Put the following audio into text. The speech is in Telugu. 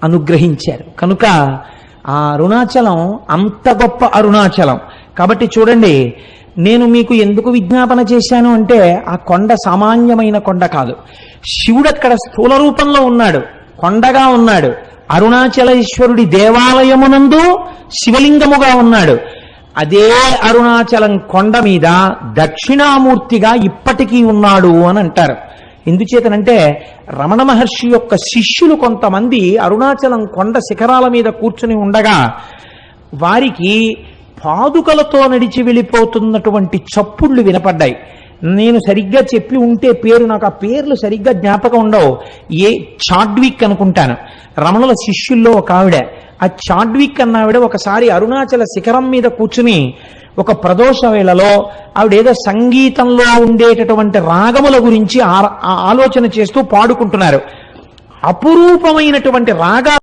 అనుగ్రహించారు. కనుక ఆ అరుణాచలం అంత గొప్ప అరుణాచలం. కాబట్టి చూడండి, నేను మీకు ఎందుకు విజ్ఞాపన చేశాను అంటే ఆ కొండ సామాన్యమైన కొండ కాదు. శివుడు అక్కడ స్థూల రూపంలో ఉన్నాడు, కొండగా ఉన్నాడు. అరుణాచలేశ్వరుడి దేవాలయమునందు శివలింగముగా ఉన్నాడు. అదే అరుణాచలం కొండ మీద దక్షిణామూర్తిగా ఇప్పటికీ ఉన్నాడు అని అంటారు. ఎందుచేతనంటే రమణ మహర్షి యొక్క శిష్యులు కొంతమంది అరుణాచలం కొండ శిఖరాల మీద కూర్చుని ఉండగా వారికి పాదుకలతో నడిచి వెళ్ళిపోతున్నటువంటి చప్పుళ్ళు వినపడ్డాయి. నేను సరిగ్గా చెప్పి ఉంటే పేరు, నాకు ఆ పేర్లు సరిగ్గా జ్ఞాపకం ఉండవు. చాడ్విక్ అనుకుంటాను, రమణుల శిష్యుల్లో ఒక ఆవిడ. ఆ చాడ్విక్ అన్నావిడ ఒకసారి అరుణాచల శిఖరం మీద కూర్చుని ఒక ప్రదోష వేళలో ఆవిడేదో సంగీతంలో ఉండేటటువంటి రాగముల గురించి ఆలోచన చేస్తూ పాడుకుంటున్నారు. అపురూపమైనటువంటి రాగా